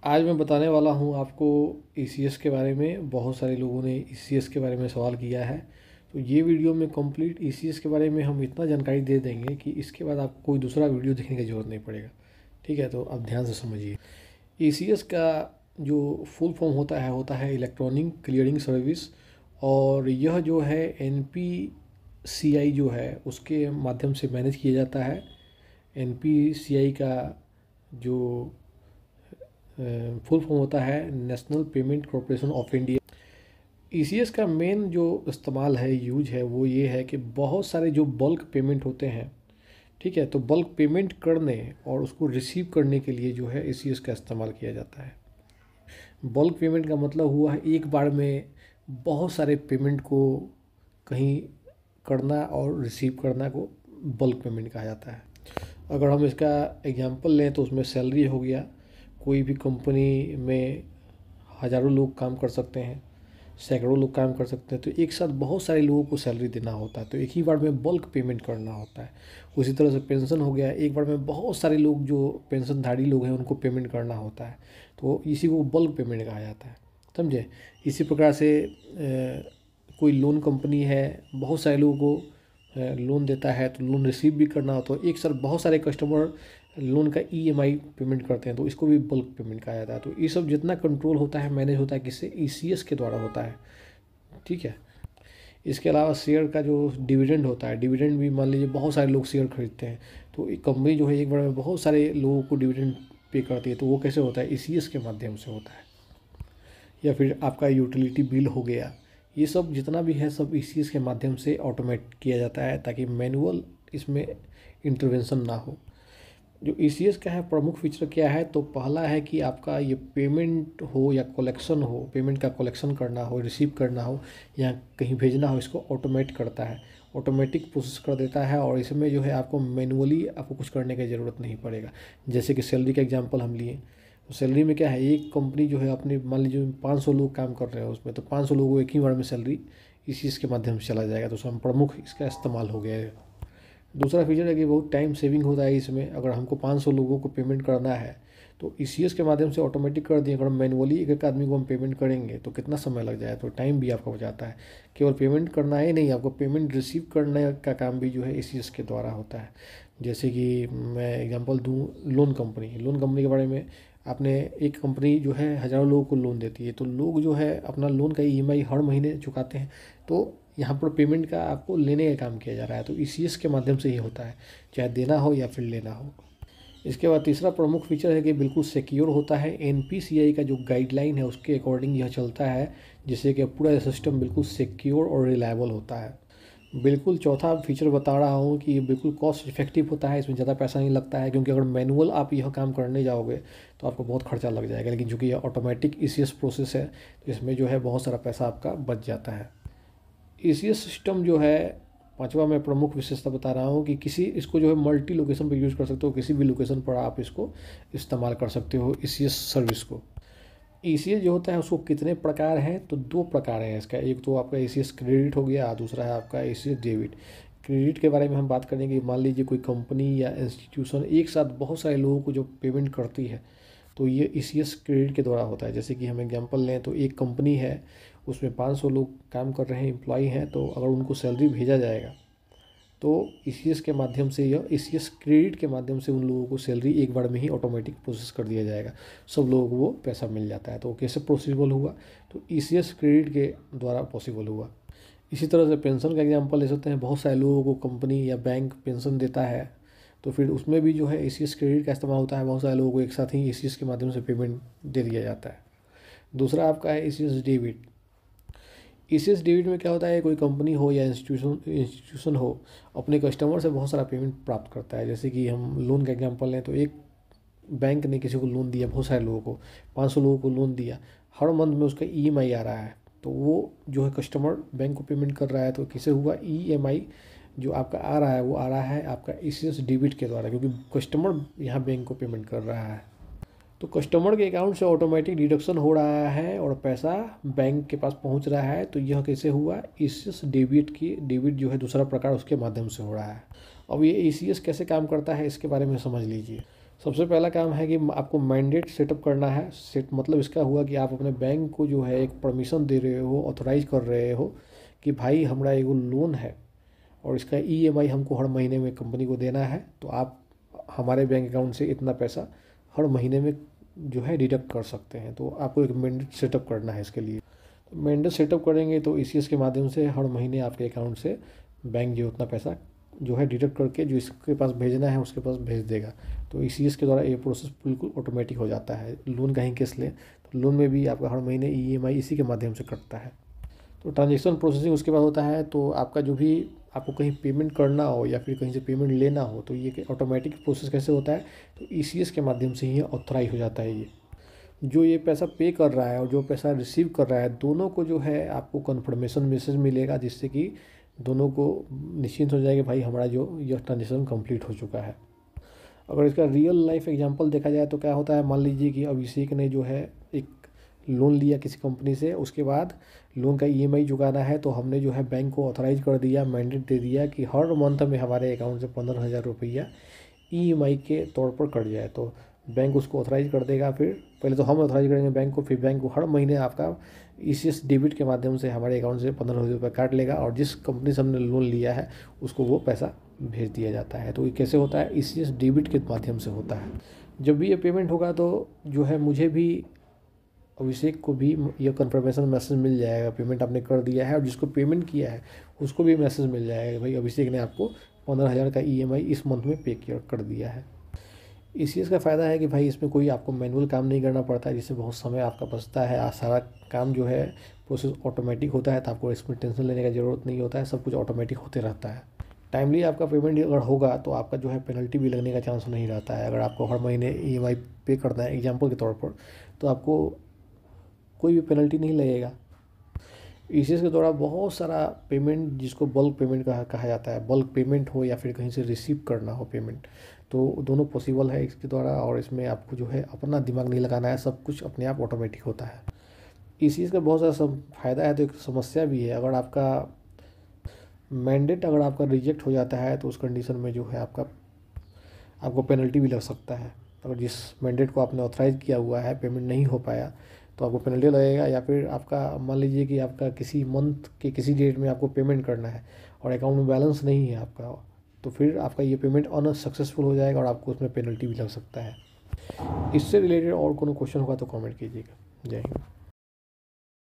आज मैं बताने वाला हूँ आपको ईसीएस के बारे में। बहुत सारे लोगों ने ईसीएस के बारे में सवाल किया है, तो ये वीडियो में कंप्लीट ईसीएस के बारे में हम इतना जानकारी दे देंगे कि इसके बाद आपको कोई दूसरा वीडियो देखने की ज़रूरत नहीं पड़ेगा। ठीक है, तो आप ध्यान से समझिए। ईसीएस का जो फुल फॉर्म होता है इलेक्ट्रॉनिक क्लियरिंग सर्विस। और यह जो है एनपीसीआई जो है उसके माध्यम से मैनेज किया जाता है। एनपीसीआई का जो फुल फॉर्म होता है national payment corporation of India. ECS का मेन जो इस्तेमाल है, यूज है, वो ये है कि बहुत सारे जो बल्क पेमेंट होते हैं, ठीक है, तो बल्क पेमेंट करने और उसको रिसीव करने के लिए जो है ईसीएस का इस्तेमाल किया जाता है। बल्क पेमेंट का मतलब हुआ है एक बार में बहुत सारे पेमेंट को कहीं करना और रिसीव करना को बल्क पेमेंट कहा जाता है। अगर हम इसका एग्जांपल लें तो उसमें सैलरी हो गया। कोई भी कंपनी में हज़ारों लोग काम कर सकते हैं, सैकड़ों लोग काम कर सकते हैं, तो एक साथ बहुत सारे लोगों को सैलरी देना होता है, तो एक ही बार में बल्क पेमेंट करना होता है। उसी तरह से पेंशन हो गया, एक बार में बहुत सारे लोग जो पेंशनधारी लोग हैं उनको पेमेंट करना होता है, तो इसी को बल्क पेमेंट कहा जाता है। समझे? इसी प्रकार से कोई लोन कंपनी है, बहुत सारे लोगों को लोन देता है, तो लोन रिसीव भी करना हो, तो एक साथ बहुत सारे कस्टमर लोन का ईएमआई पेमेंट करते हैं, तो इसको भी बल्क पेमेंट कहा जाता है। तो ये सब जितना कंट्रोल होता है, मैनेज होता है, किससे? ईसीएस के द्वारा होता है। ठीक है। इसके अलावा शेयर का जो डिविडेंड होता है, डिविडेंड भी मान लीजिए बहुत सारे लोग शेयर खरीदते हैं, तो एक कंपनी जो है एक बार में बहुत सारे लोगों को डिविडेंड पे करती है, तो वो कैसे होता है? ईसीएस के माध्यम से होता है। या फिर आपका यूटिलिटी बिल हो गया, ये सब जितना भी है सब ईसीएस के माध्यम से ऑटोमेट किया जाता है, ताकि मैनुअल इसमें इंटरवेंशन ना हो। जो ईसीएस का है प्रमुख फीचर क्या है, तो पहला है कि आपका ये पेमेंट हो या कलेक्शन हो, पेमेंट का कलेक्शन करना हो, रिसीव करना हो या कहीं भेजना हो, इसको ऑटोमेट करता है, ऑटोमेटिक प्रोसेस कर देता है। और इसमें जो है आपको मैनुअली आपको कुछ करने की ज़रूरत नहीं पड़ेगा। जैसे कि सैलरी का एग्जांपल हम लिए, तो सैलरी में क्या है, एक कंपनी जो है अपने मान लीजिए 500 लोग काम कर रहे हैं उसमें, तो 500 लोगों को एक ही बार में सैलरी ईसीएस के माध्यम से चला जाएगा, तो सब प्रमुख इसका इस्तेमाल हो गया है। दूसरा फीचर है कि बहुत टाइम सेविंग होता है इसमें। अगर हमको 500 लोगों को पेमेंट करना है तो ईसीएस के माध्यम से ऑटोमेटिक कर दिए। अगर हम मैनुअली एक एक आदमी को हम पेमेंट करेंगे तो कितना समय लग जाए, तो टाइम भी आपका हो जाता है। केवल पेमेंट करना ही नहीं, आपको पेमेंट रिसीव करने का काम भी जो है ईसीएस के द्वारा होता है। जैसे कि मैं एग्जांपल दूं, लोन कंपनी के बारे में। आपने एक कंपनी जो है हज़ारों लोगों को लोन देती है, तो लोग जो है अपना लोन का ईएमआई हर महीने चुकाते हैं, तो यहाँ पर पेमेंट का आपको लेने का काम किया जा रहा है, तो ईसीएस के माध्यम से ही होता है, चाहे देना हो या फिर लेना हो। इसके बाद तीसरा प्रमुख फीचर है कि बिल्कुल सिक्योर होता है। एनपीसीआई का जो गाइडलाइन है उसके अकॉर्डिंग यह चलता है, जिससे कि पूरा सिस्टम बिल्कुल सिक्योर और रिलायबल होता है। बिल्कुल चौथा फीचर बता रहा हूँ कि ये बिल्कुल कॉस्ट इफेक्टिव होता है, इसमें ज़्यादा पैसा नहीं लगता है, क्योंकि अगर मैनुअल आप यह काम करने जाओगे तो आपको बहुत खर्चा लग जाएगा, लेकिन चूँकि यह ऑटोमेटिक ईसीएस प्रोसेस है तो इसमें जो है बहुत सारा पैसा आपका बच जाता है। ईसीएस सिस्टम जो है, पांचवा मैं प्रमुख विशेषता बता रहा हूँ कि इसको जो है मल्टी लोकेशन पर यूज़ कर सकते हो, किसी भी लोकेशन पर आप इसको इस्तेमाल कर सकते हो ईसीएस सर्विस को। ईसीएस जो होता है उसको कितने प्रकार हैं, तो दो प्रकार हैं इसका। एक तो आपका ईसीएस क्रेडिट हो गया, दूसरा है आपका ईसीएस डेबिट। क्रेडिट के बारे में हम बात करेंगे। मान लीजिए कोई कंपनी या इंस्टीट्यूशन एक साथ बहुत सारे लोगों को जो पेमेंट करती है, तो ये ईसीएस क्रेडिट के द्वारा होता है। जैसे कि हम एग्जांपल लें तो एक कंपनी है, उसमें 500 लोग काम कर रहे हैं, एम्प्लॉई हैं, तो अगर उनको सैलरी भेजा जाएगा तो ईसीएस के माध्यम से, यह ईसीएस क्रेडिट के माध्यम से उन लोगों को सैलरी एक बार में ही ऑटोमेटिक प्रोसेस कर दिया जाएगा, सब लोगों को वो पैसा मिल जाता है। तो कैसे पॉसिबल हुआ, तो ईसीएस क्रेडिट के द्वारा पॉसिबल हुआ। इसी तरह से पेंशन का एग्जांपल ले सकते हैं। बहुत सारे लोगों को कंपनी या बैंक पेंशन देता है, तो फिर उसमें भी जो है ईसीएस क्रेडिट का इस्तेमाल होता है। बहुत सारे लोगों को एक साथ ही ईसीएस के माध्यम से पेमेंट दे दिया जाता है। दूसरा आपका है ईसीएस डेबिट। ईसीएस डेबिट में क्या होता है, कोई कंपनी हो या इंस्टीट्यूशन हो, अपने कस्टमर से बहुत सारा पेमेंट प्राप्त करता है। जैसे कि हम लोन का एग्जांपल लें तो एक बैंक ने किसी को लोन दिया, बहुत सारे लोगों को, 500 लोगों को लोन दिया, हर मंथ में उसका ईएमआई आ रहा है, तो वो जो है कस्टमर बैंक को पेमेंट कर रहा है। तो किसे हुआ, ईएमआई जो आपका आ रहा है वो आ रहा है आपका ईसीएस डेबिट के द्वारा, क्योंकि कस्टमर यहाँ बैंक को पेमेंट कर रहा है। तो कस्टमर के अकाउंट से ऑटोमेटिक डिडक्शन हो रहा है और पैसा बैंक के पास पहुंच रहा है। तो यह कैसे हुआ, ईसीएस डेबिट जो है दूसरा प्रकार उसके माध्यम से हो रहा है। अब ये ईसीएस कैसे काम करता है इसके बारे में समझ लीजिए। सबसे पहला काम है कि आपको मैंडेट सेटअप करना है। सेट मतलब इसका हुआ कि आप अपने बैंक को जो है एक परमिशन दे रहे हो, ऑथोराइज कर रहे हो कि भाई हमारा एगो लोन है और इसका ईएमआई हमको हर महीने में कंपनी को देना है, तो आप हमारे बैंक अकाउंट से इतना पैसा हर महीने में जो है डिडक्ट कर सकते हैं। तो आपको एक मैंडेट सेटअप करना है इसके लिए। तो मैंडेट सेटअप करेंगे तो ईसीएस के माध्यम से हर महीने आपके अकाउंट से बैंक जो उतना पैसा जो है डिडक्ट करके जो इसके पास भेजना है उसके पास भेज देगा। तो ईसीएस के द्वारा ये प्रोसेस बिल्कुल ऑटोमेटिक हो जाता है। लोन कहीं केस ले तो लोन में भी आपका हर महीने ईएमआई इसी के माध्यम से कटता है। तो ट्रांजेक्शन प्रोसेसिंग उसके बाद होता है। तो आपका जो भी आपको कहीं पेमेंट करना हो या फिर कहीं से पेमेंट लेना हो तो ये ऑटोमेटिक प्रोसेस कैसे होता है, तो ईसीएस के माध्यम से ही ऑथराइज हो जाता है। ये जो ये पैसा पे कर रहा है और जो पैसा रिसीव कर रहा है, दोनों को जो है आपको कन्फर्मेशन मैसेज मिलेगा, जिससे कि दोनों को निश्चिंत हो जाएगा भाई हमारा जो यह ट्रांजेक्शन कंप्लीट हो चुका है। अगर इसका रियल लाइफ एग्जांपल देखा जाए तो क्या होता है, मान लीजिए कि अभिषेक ने जो है एक लोन लिया किसी कंपनी से, उसके बाद लोन का ईएमआई चुकाना है, तो हमने जो है बैंक को ऑथराइज कर दिया, मैंडेट दे दिया कि हर मंथ में हमारे अकाउंट से 15,000 रुपया ईएमआई के तौर पर कट जाए। तो बैंक उसको ऑथराइज कर देगा। फिर पहले तो हम ऑथराइज करेंगे बैंक को, फिर बैंक को हर महीने आपका ईसीएस डेबिट के माध्यम से हमारे अकाउंट से 15,000 रुपये काट लेगा और जिस कंपनी से हमने लोन लिया है उसको वो पैसा भेज दिया जाता है। तो ये कैसे होता है, ईसीएस डेबिट के माध्यम से होता है। जब भी ये पेमेंट होगा तो जो है मुझे भी, अभिषेक को भी ये कन्फर्मेशन मैसेज मिल जाएगा पेमेंट आपने कर दिया है, और जिसको पेमेंट किया है उसको भी मैसेज मिल जाएगा भाई अभिषेक ने आपको 15,000 का ईएमआई इस मंथ में पे कर दिया है। इस चीज़ का फ़ायदा है कि भाई इसमें कोई आपको मैनुअल काम नहीं करना पड़ता है, जिससे बहुत समय आपका बचता है। सारा काम जो है प्रोसेस ऑटोमेटिक होता है, तो आपको इसमें टेंशन लेने का ज़रूरत नहीं होता है, सब कुछ ऑटोमेटिक होते रहता है। टाइमली आपका पेमेंट अगर होगा तो आपका जो है पेनल्टी भी लगने का चांस नहीं रहता है। अगर आपको हर महीने ईएमआई पे करना है एग्जाम्पल के तौर पर, तो आपको कोई भी पेनल्टी नहीं लगेगा। ईसीएस के द्वारा बहुत सारा पेमेंट, जिसको बल्क पेमेंट कहा जाता है, बल्क पेमेंट हो या फिर कहीं से रिसीव करना हो पेमेंट, तो दोनों पॉसिबल है इसके द्वारा। और इसमें आपको जो है अपना दिमाग नहीं लगाना है, सब कुछ अपने आप ऑटोमेटिक होता है। ईसीएस का बहुत सारा फ़ायदा है, तो एक समस्या भी है। अगर आपका मैंडेट अगर आपका रिजेक्ट हो जाता है तो उस कंडीशन में जो है आपको पेनल्टी भी लग सकता है। अगर जिस मैंडेट को आपने ऑथराइज किया हुआ है पेमेंट नहीं हो पाया तो आपको पेनल्टी लगेगा। या फिर आपका मान लीजिए कि आपका किसी मंथ के किसी डेट में आपको पेमेंट करना है और अकाउंट में बैलेंस नहीं है आपका, तो फिर आपका ये पेमेंट अनसक्सेसफुल हो जाएगा और आपको उसमें पेनल्टी भी लग सकता है। इससे रिलेटेड और कोनो क्वेश्चन होगा तो कमेंट कीजिएगा। जय हिंद।